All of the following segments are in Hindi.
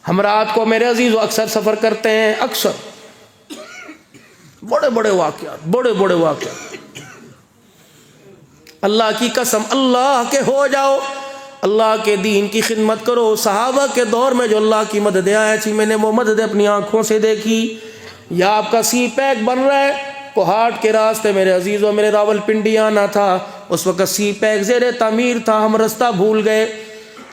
हम रात को मेरे अजीज अक्सर सफ़र करते हैं, अक्सर बड़े बड़े वाक़यात, बड़े बड़े वाक़यात। अल्लाह की कसम, अल्लाह के हो जाओ, अल्लाह के दीन की खिदमत करो। सहाबा के दौर में जो अल्लाह की मदद आई थी, मैंने वो मदद अपनी आँखों से देखी। या आपका सी पैक बन रहा है, कोहाट के रास्ते मेरे अजीज़ों, मेरे रावलपिंडी आना था, उस वक्त सी पैक ज़ेरे तामीर था, हम रास्ता भूल गए।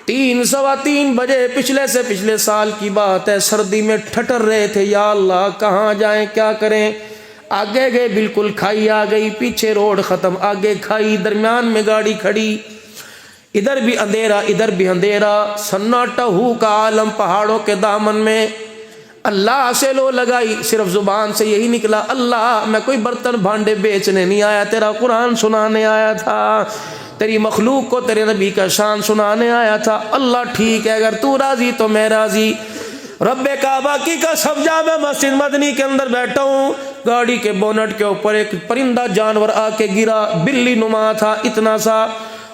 3 सवा 3 बजे पिछले से पिछले साल की बात है, सर्दी में ठटर रहे थे, या अल्लाह कहाँ जाएं, क्या करें। आगे गए, बिल्कुल खाई आ गई, पीछे रोड ख़त्म, आगे खाई, दरमियान में गाड़ी खड़ी, इधर भी अंधेरा इधर भी अंधेरा, सन्नाटा हू का आलम पहाड़ों के दामन में। अल्लाह से लो लगाई, सिर्फ जुबान से यही निकला, अल्लाह मैं कोई बर्तन भांडे बेचने नहीं आया, तेरा कुरान सुनाने आया था, तेरी मखलूक को तेरे नबी का शान सुनाने आया था। अल्लाह ठीक है, अगर तू राजी तो मैं राजी। रब्बे काबा की कसम, जामे मस्जिद मदनी के अंदर बैठा हूँ, गाड़ी के बोनट के ऊपर एक परिंदा जानवर आके गिरा, बिल्ली नुमा था इतना सा,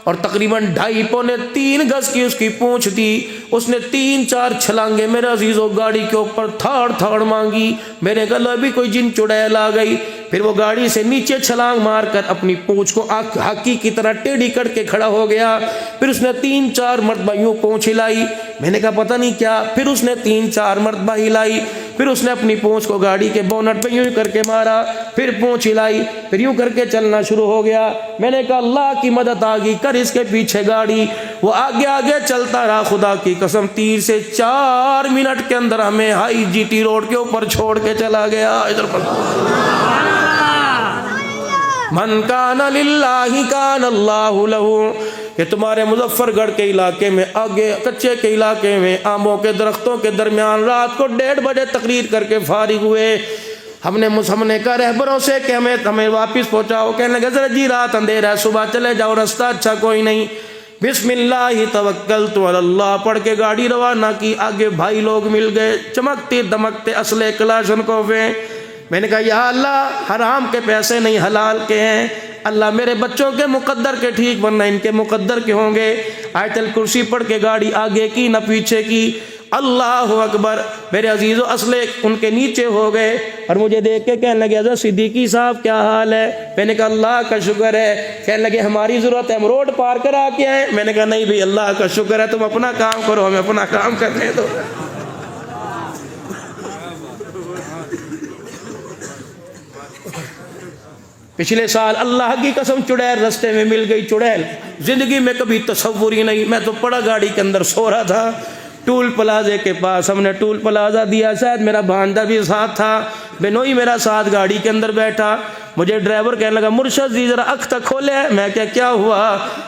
और तकरीबन 2.5 पौने 3 गज की उसकी पूंछ थी। उसने 3-4 छलांगे मेरे अजीजों गाड़ी के ऊपर थाड़ थाड़ मांगी। मेरे गले भी कोई जिन चुड़ैल आ गई। फिर वो गाड़ी से नीचे छलांग मारकर अपनी पूंछ को हाकी की तरह टेढ़ी करके खड़ा हो गया। फिर उसने 3-4 मरतबा यूँ पूंछ हिलाई, मैंने कहा पता नहीं क्या। फिर उसने 3-4 मरतबा हिलाई, फिर उसने अपनी पूंछ को गाड़ी के बोनट पे यूँ करके मारा, फिर पूंछ हिलाई, फिर यूँ करके चलना शुरू हो गया। मैंने कहा अल्लाह की मदद आ गई, कर इसके पीछे गाड़ी। वो आगे आगे चलता रहा, खुदा की कसम 3 से 4 मिनट के अंदर हमें हाई जीटी रोड के ऊपर छोड़ के चला गया। इधर पर मन कान लिल्लाहि कान अल्लाहु लहू। ये तुम्हारे मुजफ्फरगढ़ के इलाके में, आगे कच्चे के इलाके में, आमों के दरख्तों के दरमियान रात को 1:30 बजे तकरीर करके फारिग हुए। हमने कहा रहबरों से कि हमें वापस पहुँचाओ। कहने लगे जरा जी रात अंधेरा है, सुबह चले जाओ, रास्ता अच्छा कोई नहीं। बिस्मिल्लाहि तवक्कलतु अलल्लाह पढ़ के गाड़ी रवाना की। आगे भाई लोग मिल गए, चमकते दमकते असले कलाशनकोफे। मैंने कहा या अल्लाह हराम के पैसे नहीं, हलाल के हैं। अल्लाह मेरे बच्चों के मुकद्दर के ठीक बनना, इनके मुकद्दर के होंगे। आयतल कुर्सी पढ़ के गाड़ी आगे की न पीछे की। अल्लाह अकबर। मेरे अजीज़ों असले उनके नीचे हो गए और मुझे देख के कहने लगे हज़रत सिद्दीकी साहब क्या हाल है। मैंने कहा अल्लाह का शुक्र है। कहने लगे हमारी ज़रूरत है, हम रोड पार करा के आए। मैंने कहा नहीं भाई अल्लाह का शुक्र है, तुम अपना काम करो, हमें अपना काम करने दो। पिछले साल अल्लाह की कसम चुड़ैल रास्ते में मिल गई। चुड़ैल जिंदगी में कभी तसव्वुर ही नहीं। मैं तो पड़ा गाड़ी के अंदर सो रहा था, टूल प्लाजे के पास हमने टूल प्लाजा दिया, शायद मेरा भांजा भी साथ था, बेनोई मेरा साथ गाड़ी के अंदर बैठा। मुझे ड्राइवर कहने लगा मुर्शद जी जरा अख तक खोले। मैं क्या हुआ?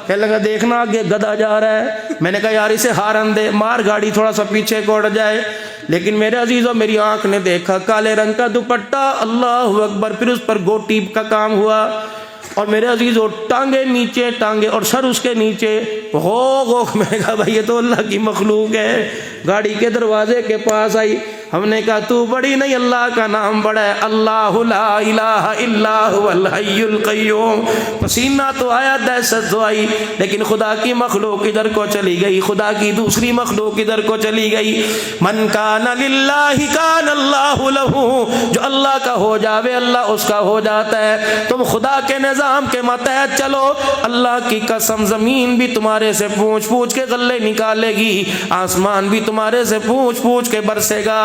कहने लगा देखना आगे गधा जा रहा है। मैंने कहा यार इसे हारन दे, मार गाड़ी थोड़ा सा पीछे को उड़ जाए। लेकिन मेरे अजीज़ों मेरी आंख ने देखा काले रंग का दुपट्टा, अल्लाह अकबर। फिर उस पर गोटी का काम हुआ और मेरे अजीज़ों टांगे नीचे, टांगे और सर उसके नीचे। हो मैंने कहा भाई ये तो अल्लाह की मखलूक है। गाड़ी के दरवाजे के पास आई, हमने कहा तू बड़ी नहीं, अल्लाह का नाम बड़ा है। अल्लाहु ला इलाहा इल्ला हुवल हय्युल क़य्यूम। पसीना तो आया, दहशत तो आई, लेकिन खुदा की मखलूक इधर को चली गई, खुदा की दूसरी मखलूक इधर को चली गई। मन कान लिल्लाहि कान अल्लाहु लहू। जो अल्लाह का हो जावे अल्लाह उसका हो जाता है। तुम खुदा के निज़ाम के मतहत चलो, अल्लाह की कसम ज़मीन भी तुम्हारे से पूछ पूछ के गले निकालेगी, आसमान भी तुम्हारे से पूछ पूछ के बरसेगा।